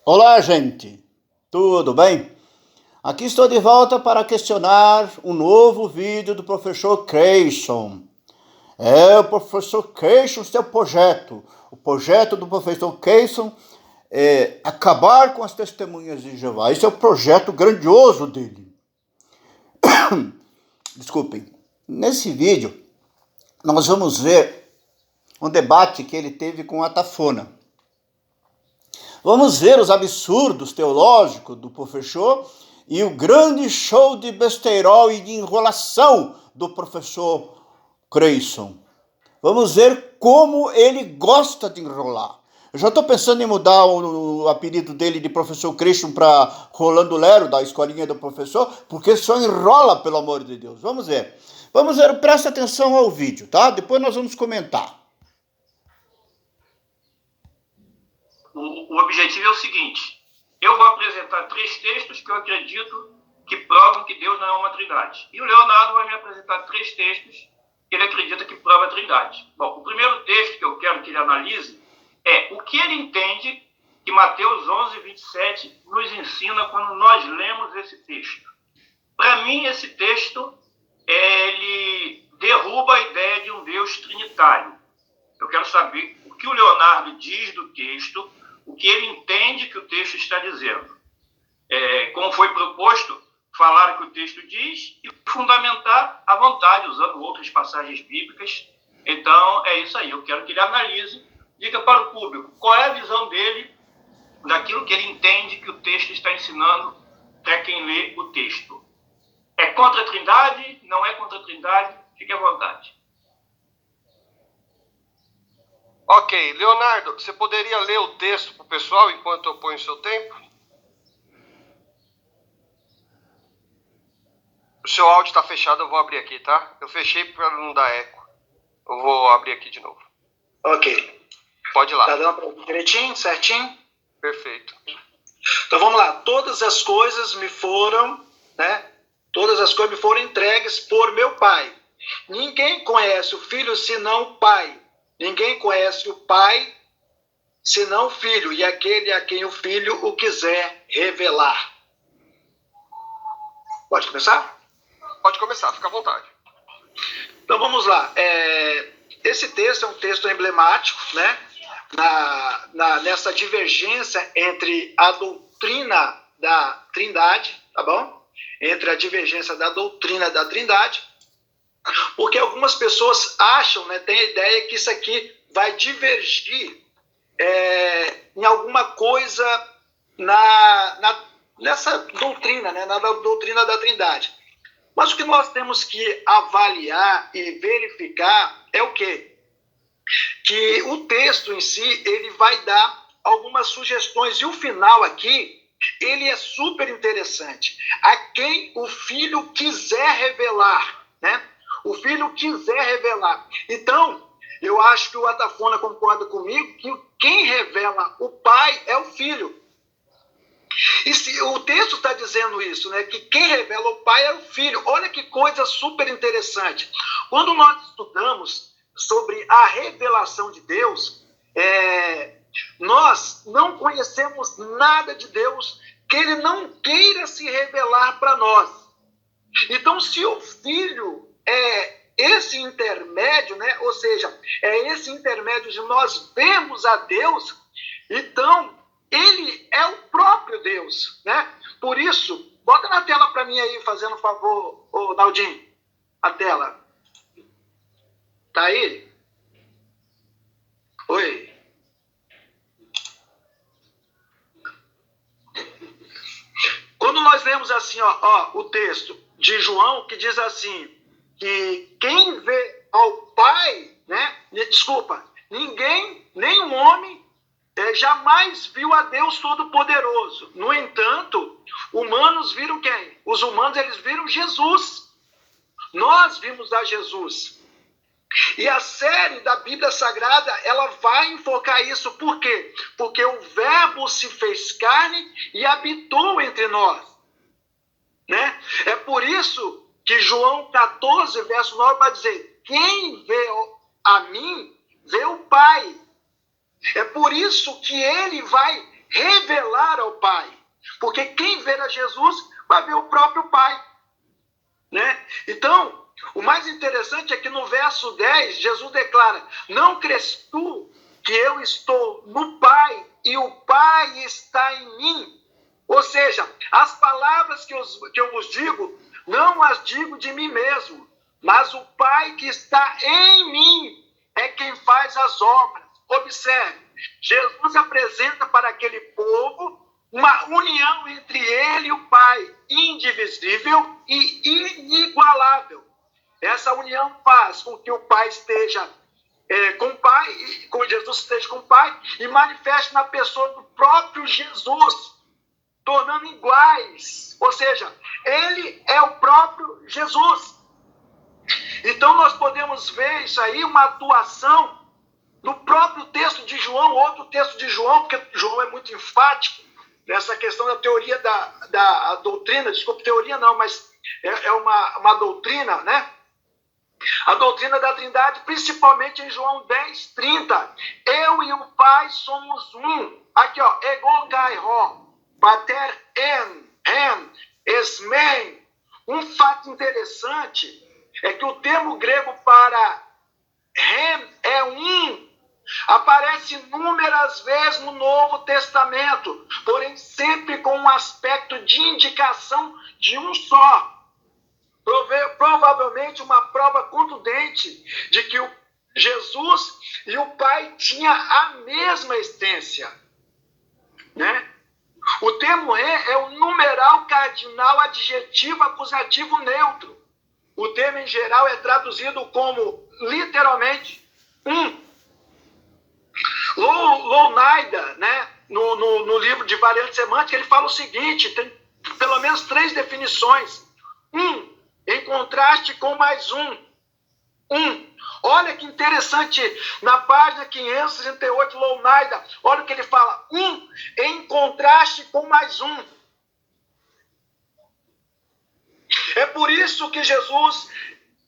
Olá, gente! Tudo bem? Aqui estou de volta para questionar um novo vídeo do professor Creyson. O professor Creyson, seu projeto. O projeto do professor Creyson é acabar com as testemunhas de Jeová. Esse é o projeto grandioso dele. Desculpem. Nesse vídeo, nós vamos ver um debate que ele teve com a Tafona. Vamos ver os absurdos teológicos do professor e o grande show de besteirol e de enrolação do professor Creyson. Vamos ver como ele gosta de enrolar. Eu já estou pensando em mudar o apelido dele de professor Creyson para Rolando Lero, da escolinha do professor, porque só enrola, pelo amor de Deus. Vamos ver. Presta atenção ao vídeo, tá? Depois nós vamos comentar. O objetivo é o seguinte: eu vou apresentar 3 textos que eu acredito que provam que Deus não é uma trindade. E o Leonardo vai me apresentar 3 textos que ele acredita que provam a trindade. Bom, o primeiro texto que eu quero que ele analise é o que ele entende que Mateus 11:27 nos ensina quando nós lemos esse texto. Para mim, esse texto, ele derruba a ideia de um Deus trinitário. Eu quero saber o que o Leonardo diz do texto, o que ele entende que o texto está dizendo. Como foi proposto, falar o que o texto diz e fundamentar à vontade, usando outras passagens bíblicas. Então, é isso aí. Eu quero que ele analise, diga para o público qual é a visão dele daquilo que ele entende que o texto está ensinando para quem lê o texto. É contra a trindade? Não é contra a trindade? Fique à vontade. Ok, Leonardo, você poderia ler o texto para o pessoal enquanto eu ponho o seu tempo? O seu áudio está fechado, eu vou abrir aqui, tá? Eu fechei para não dar eco. Eu vou abrir aqui de novo. Ok. Pode ir lá. Tá dando para direitinho, certinho? Perfeito. Então vamos lá. Todas as coisas me foram entregues por meu Pai. Ninguém conhece o Filho senão o Pai. Ninguém conhece o Pai senão o Filho, e aquele a quem o Filho o quiser revelar. Pode começar? Pode começar, fica à vontade. Então vamos lá. Esse texto é um texto emblemático, né? Nessa divergência entre a doutrina da Trindade, tá bom? Entre a divergência da doutrina da Trindade, porque algumas pessoas acham, né, tem a ideia que isso aqui vai divergir em alguma coisa nessa doutrina, né, na doutrina da Trindade. Mas o que nós temos que avaliar e verificar é o quê? Que o texto em si, ele vai dar algumas sugestões, e o final aqui, ele é super interessante. A quem o Filho quiser revelar, né? O Filho quiser revelar. Então, eu acho que o Atafona concorda comigo que quem revela o Pai é o Filho. E se o texto está dizendo isso, né? Que quem revela o Pai é o Filho. Olha que coisa super interessante. Quando nós estudamos sobre a revelação de Deus, nós não conhecemos nada de Deus que Ele não queira se revelar para nós. Então, se o Filho é esse intermédio, né? Ou seja, é esse intermédio de nós vermos a Deus, então Ele é o próprio Deus, né? Por isso, bota na tela para mim aí, fazendo um favor, ô Naldinho, a tela. Tá aí? Oi. Quando nós lemos assim, o texto de João, que diz assim, que quem vê ao Pai, né? Desculpa, ninguém, nenhum homem, jamais viu a Deus Todo-Poderoso. No entanto, humanos viram quem? Os humanos, eles viram Jesus. Nós vimos a Jesus. E a série da Bíblia Sagrada, ela vai enfocar isso. Por quê? Porque o Verbo se fez carne e habitou entre nós, né? É por isso que João 14, verso 9, vai dizer: quem vê a mim, vê o Pai. É por isso que ele vai revelar ao Pai. Porque quem ver a Jesus vai ver o próprio Pai. Né? Então, o mais interessante é que no verso 10, Jesus declara: não crês tu que eu estou no Pai e o Pai está em mim? Ou seja, as palavras que eu vos digo, não as digo de mim mesmo, mas o Pai que está em mim é quem faz as obras. Observe, Jesus apresenta para aquele povo uma união entre ele e o Pai, indivisível e inigualável. Essa união faz com que o Pai esteja com o Pai, com Jesus esteja com o Pai, e manifeste na pessoa do próprio Jesus, tornando iguais. Ou seja, ele é o próprio Jesus. Então nós podemos ver isso aí, uma atuação no próprio texto de João, outro texto de João, porque João é muito enfático nessa questão da teoria da doutrina, desculpa, teoria não, mas é uma doutrina, né? A doutrina da Trindade, principalmente em João 10:30. Eu e o Pai somos um. Aqui, ó, ego kai ho, pater en, esmen. Um fato interessante é que o termo grego para rem é um. Aparece inúmeras vezes no Novo Testamento, porém sempre com um aspecto de indicação de um só. Provavelmente uma prova contundente de que o Jesus e o Pai tinham a mesma essência. Né? O termo é o numeral cardinal adjetivo acusativo neutro. O termo em geral é traduzido como, literalmente, um. Lounaida, né, no livro de Variante Semântica, ele fala o seguinte, tem pelo menos 3 definições. Um, em contraste com mais um. Olha que interessante, na página 568, Lounaida, olha o que ele fala. Um, em contraste com mais um. É por isso que Jesus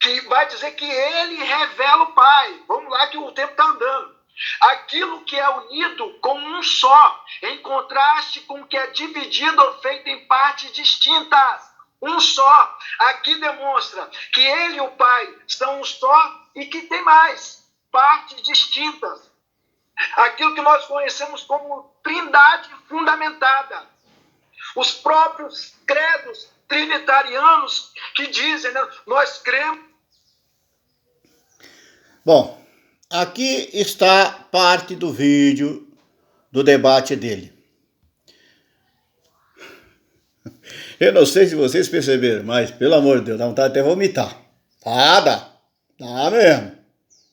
que vai dizer que ele revela o Pai. Vamos lá que o tempo está andando. Aquilo que é unido com um só, em contraste com o que é dividido ou feito em partes distintas. Um só. Aqui demonstra que ele e o Pai são um só e que tem mais partes distintas. Aquilo que nós conhecemos como trindade fundamentada. Os próprios credos trinitarianos que dizem, né, nós cremos. Bom, aqui está parte do vídeo do debate dele. Eu não sei se vocês perceberam, mas pelo amor de Deus, dá vontade até vomitar. Dá mesmo.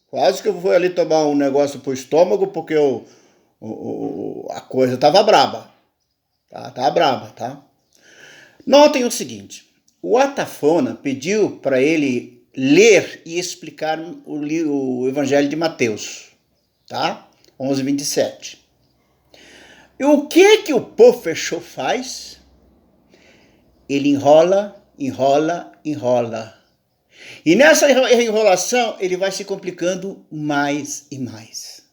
Quase que eu fui ali tomar um negócio pro estômago, porque a coisa tava braba. Tá braba, tá? Notem o seguinte, o Atafona pediu para ele ler e explicar o Evangelho de Mateus, tá? 11:27. E o que o professor faz? Ele enrola. E nessa enrolação, ele vai se complicando mais e mais.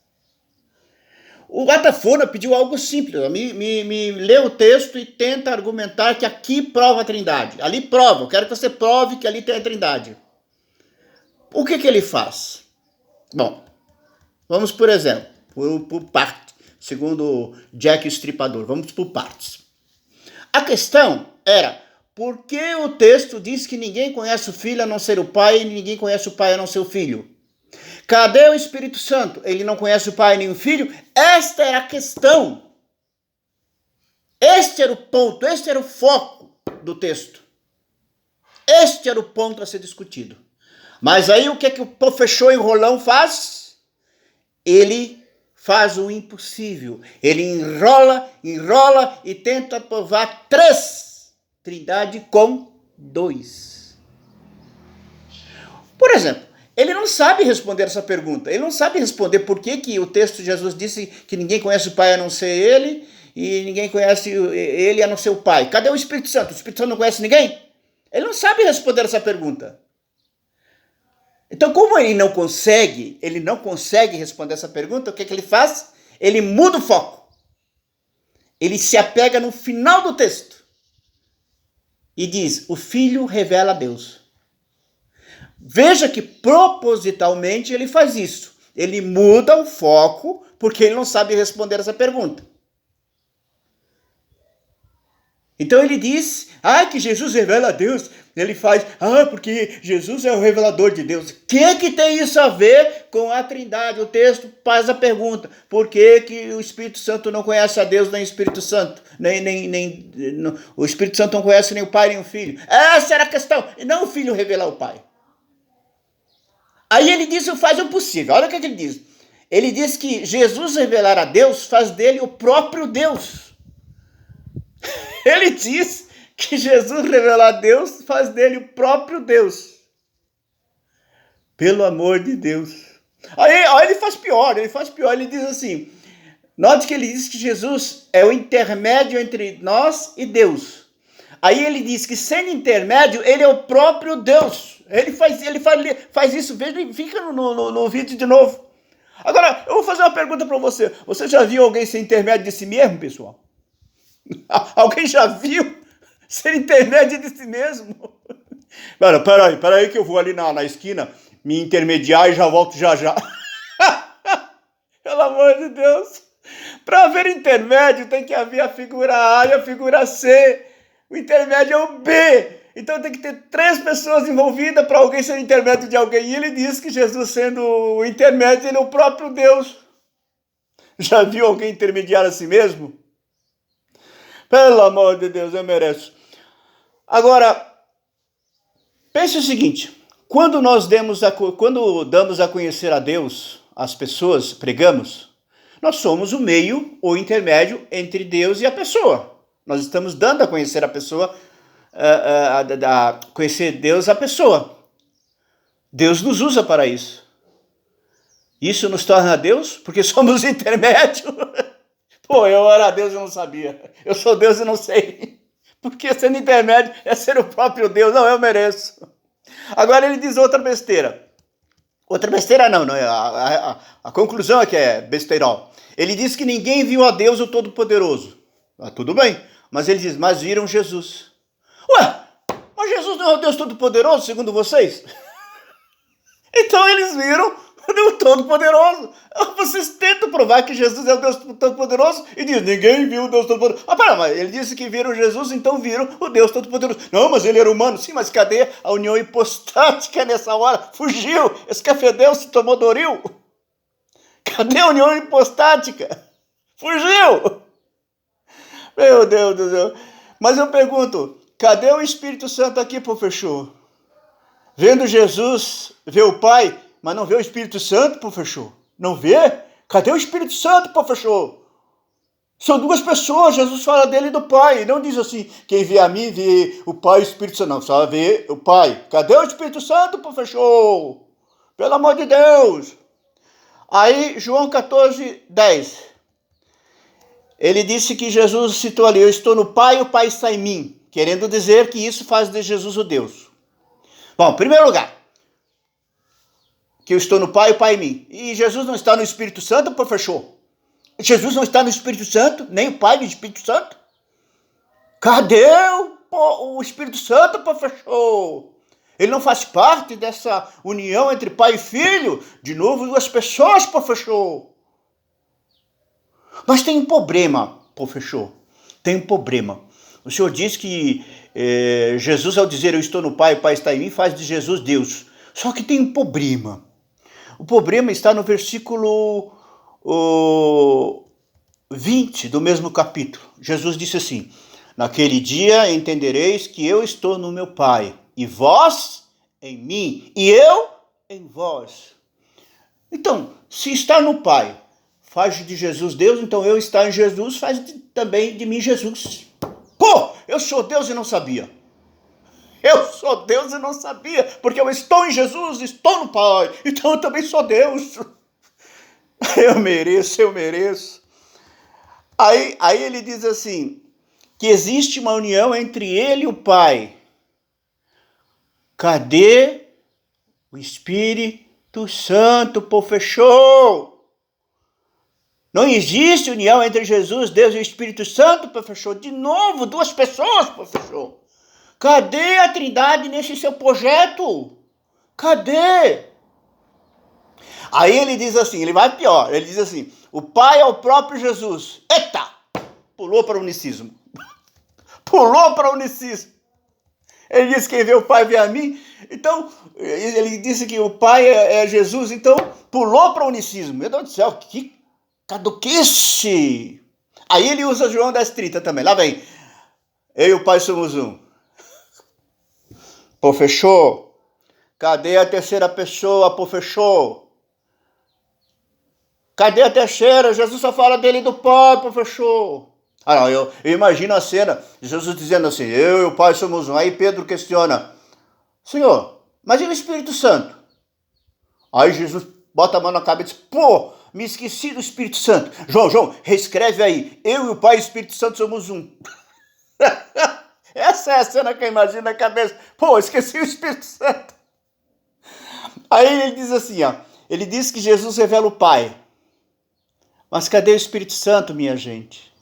O Atafona pediu algo simples. Me lê o texto e tenta argumentar que aqui prova a Trindade. Ali prova. Eu quero que você prove que ali tem a Trindade. O que ele faz? Bom, vamos, por exemplo, por parte. Segundo Jack o Estripador. Vamos por partes. A questão era, por que o texto diz que ninguém conhece o Filho a não ser o Pai e ninguém conhece o Pai a não ser o Filho? Cadê o Espírito Santo? Ele não conhece o Pai nem o Filho? Esta era a questão. Este era o ponto, este era o foco do texto. Este era o ponto a ser discutido. Mas aí o que o professor enrolão faz? Ele faz o impossível. Ele enrola e tenta provar 3. Trindade com 2. Por exemplo, ele não sabe responder essa pergunta. Ele não sabe responder por que o texto de Jesus disse que ninguém conhece o Pai a não ser ele e ninguém conhece ele a não ser o Pai. Cadê o Espírito Santo? O Espírito Santo não conhece ninguém? Ele não sabe responder essa pergunta. Então, como ele não consegue responder essa pergunta, o que ele faz? Ele muda o foco. ele se apega no final do texto e diz: o Filho revela a Deus. Veja que propositalmente ele faz isso. Ele muda o foco porque ele não sabe responder essa pergunta. Então ele diz, que Jesus revela a Deus. Ele faz, porque Jesus é o revelador de Deus. O que tem isso a ver com a Trindade? O texto faz a pergunta, por que o Espírito Santo não conhece a Deus nem o Espírito Santo? O Espírito Santo não conhece nem o Pai nem o Filho. Essa era a questão, e não o Filho revelar o Pai. Aí ele diz, faz o possível. Olha o que ele diz. Ele diz que Jesus revelar a Deus faz dele o próprio Deus. Ele diz que Jesus revelar a Deus faz dele o próprio Deus. Pelo amor de Deus. Aí ele faz pior, ele diz assim, note que ele diz que Jesus é o intermédio entre nós e Deus. Aí ele diz que sendo intermédio, ele é o próprio Deus. Ele faz isso, veja, fica no vídeo de novo. Agora, eu vou fazer uma pergunta para você. Você já viu alguém ser intermédio de si mesmo, pessoal? Alguém já viu ser intermédio de si mesmo? Peraí que eu vou ali na esquina me intermediar e já volto já. Pelo amor de Deus. Para haver intermédio tem que haver a figura A e a figura C. O intermédio é o B. Então tem que ter 3 pessoas envolvidas para alguém ser intermédio de alguém. E ele diz que Jesus, sendo o intermédio, ele é o próprio Deus. Já viu alguém intermediar a si mesmo? Pelo amor de Deus, eu mereço. Agora, pense o seguinte. Quando damos a conhecer a Deus, as pessoas, pregamos, nós somos o meio ou intermédio entre Deus e a pessoa. Nós estamos dando a conhecer a pessoa, a conhecer Deus a pessoa. Deus nos usa para isso. Isso nos torna Deus porque somos intermédio. Pô, eu era Deus e não sabia. Eu sou Deus e não sei. Porque sendo intermédio é ser o próprio Deus. Não, eu mereço. Agora ele diz outra besteira. Outra besteira não. A conclusão é que é besteirol. Ele diz que ninguém viu a Deus o Todo-Poderoso. Tudo bem. Mas ele diz, mas viram Jesus. Ué, mas Jesus não é o Deus Todo-Poderoso, segundo vocês? Então eles viram o Todo-Poderoso. Vocês tentam provar que Jesus é o Deus Todo-Poderoso e diz, ninguém viu o Deus Todo-Poderoso. Mas ele disse que viram Jesus, então viram o Deus Todo-Poderoso. Não, mas ele era humano. Sim, mas cadê a união hipostática nessa hora? Fugiu, escafedeu, se tomou Doril. Cadê a união hipostática? Fugiu. Meu Deus do céu. Mas eu pergunto, cadê o Espírito Santo aqui, professor? Vendo Jesus, vê o Pai, mas não vê o Espírito Santo, professor? Não vê? Cadê o Espírito Santo, professor? São 2 pessoas, Jesus fala dele e do Pai. Não diz assim, quem vê a mim, vê o Pai e o Espírito Santo. Não, só vê o Pai. Cadê o Espírito Santo, professor? Pelo amor de Deus. Aí, João 14:10. Ele disse que Jesus citou ali, eu estou no Pai e o Pai está em mim. Querendo dizer que isso faz de Jesus o Deus. Bom, em primeiro lugar, que eu estou no Pai e o Pai em mim. E Jesus não está no Espírito Santo, professor? Jesus não está no Espírito Santo, nem o Pai do Espírito Santo? Cadê o Espírito Santo, professor? Ele não faz parte dessa união entre Pai e Filho? De novo, 2 pessoas, professor. Mas tem um problema, professor. Tem um problema. O senhor diz que Jesus, ao dizer eu estou no Pai, o Pai está em mim, faz de Jesus Deus. Só que tem um problema. O problema está no versículo 20 do mesmo capítulo. Jesus disse assim, naquele dia entendereis que eu estou no meu Pai, e vós em mim, e eu em vós. Então, se está no Pai faz de Jesus Deus, então eu estar em Jesus faz também de mim Jesus. Pô, eu sou Deus e não sabia. Eu sou Deus e não sabia, porque eu estou em Jesus, estou no Pai, então eu também sou Deus. Eu mereço. Aí ele diz assim, que existe uma união entre ele e o Pai. Cadê o Espírito Santo, professor? Não existe união entre Jesus, Deus e o Espírito Santo, professor. De novo, duas pessoas, professor. Cadê a Trindade nesse seu projeto? Cadê? Aí ele diz assim, ele vai pior, ele diz assim, o Pai é o próprio Jesus. Eita! Pulou para o unicismo. Pulou para o unicismo. Ele disse, quem vê o Pai vê a mim. Então, ele disse que o Pai é Jesus, então pulou para o unicismo. Meu Deus do céu, que caduquice! Aí ele usa João 10:30 também. Lá vem. Eu e o Pai somos um. Professor, cadê a terceira pessoa, professor? Cadê a terceira? Jesus só fala dele e do Pai, professor. Ah, não, eu imagino a cena, Jesus dizendo assim, eu e o Pai somos um. Aí Pedro questiona, Senhor, mas e o Espírito Santo? Aí Jesus bota a mão na cabeça e diz, pô, me esqueci do Espírito Santo. João, reescreve aí, eu e o Pai e o Espírito Santo somos um. Essa é a cena que eu imagino na cabeça. Pô, esqueci o Espírito Santo. Aí ele diz assim, ó, ele diz que Jesus revela o Pai. Mas cadê o Espírito Santo, minha gente?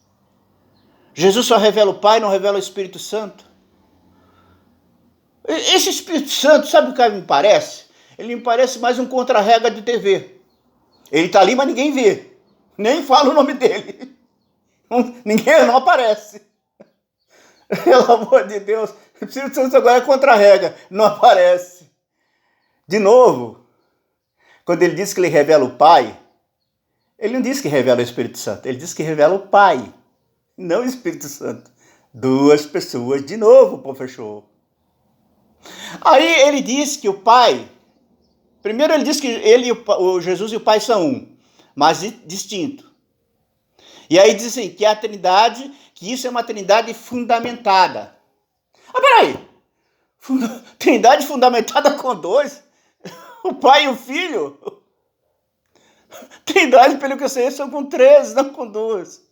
Jesus só revela o Pai, não revela o Espírito Santo. Esse Espírito Santo, sabe o que me parece? Ele me parece mais um contra-rega de TV. Ele está ali, mas ninguém vê. Nem fala o nome dele. Ninguém não aparece. Pelo amor de Deus. O Espírito Santo agora é contra-rega. Não aparece. De novo, quando ele diz que ele revela o Pai, ele não diz que revela o Espírito Santo. Ele diz que revela o Pai. Não o Espírito Santo. Duas pessoas de novo, professor. Aí ele diz que o Pai... Primeiro ele diz que o Jesus e o Pai são um, mas distinto. E aí dizem que a Trindade, que isso é uma Trindade fundamentada. Ah, peraí. Trindade fundamentada com dois? O Pai e o Filho? Trindade, pelo que eu sei, são com três, não com duas.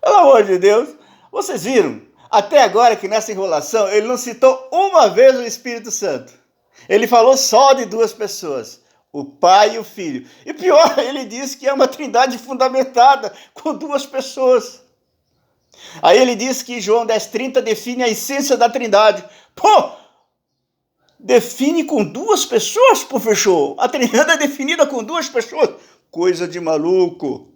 Pelo amor de Deus, vocês viram, até agora que nessa enrolação, ele não citou uma vez o Espírito Santo. Ele falou só de duas pessoas, o Pai e o Filho. E pior, ele disse que é uma trindade fundamentada com duas pessoas. Aí ele diz que João 10:30 define a essência da trindade. Pô, define com duas pessoas, professor? A trindade é definida com duas pessoas? Coisa de maluco.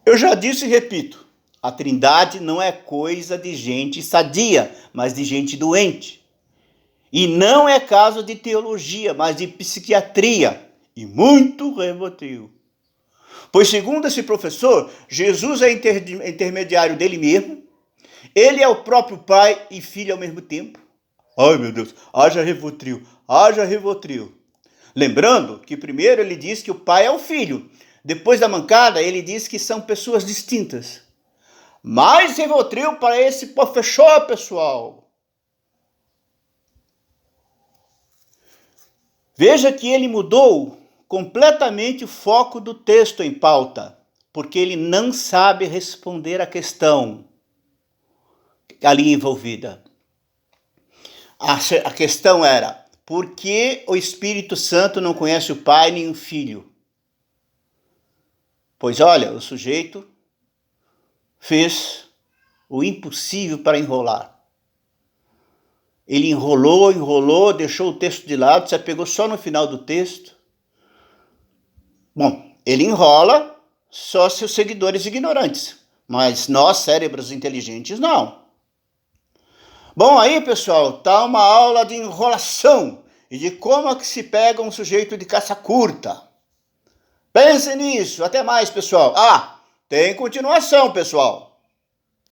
Eu já disse e repito, a Trindade não é coisa de gente sadia, mas de gente doente. E não é caso de teologia, mas de psiquiatria e muito Rivotril. Pois segundo esse professor, Jesus é intermediário dele mesmo, ele é o próprio Pai e Filho ao mesmo tempo. Ai meu Deus, haja Rivotril, haja Rivotril. Lembrando que primeiro ele diz que o Pai é o Filho. Depois da mancada, ele diz que são pessoas distintas. Mais Rivotril para esse professor, pessoal. Veja que ele mudou completamente o foco do texto em pauta, porque ele não sabe responder a questão ali envolvida. A questão era, por que o Espírito Santo não conhece o Pai nem o Filho? Pois olha, o sujeito fez o impossível para enrolar. Ele enrolou, deixou o texto de lado, se apegou só no final do texto. Bom, ele enrola só seus seguidores ignorantes, mas nós, cérebros inteligentes, não. Bom, aí, pessoal, tá uma aula de enrolação e de como é que se pega um sujeito de caça curta. Pense nisso. Até mais, pessoal. Ah, tem continuação, pessoal.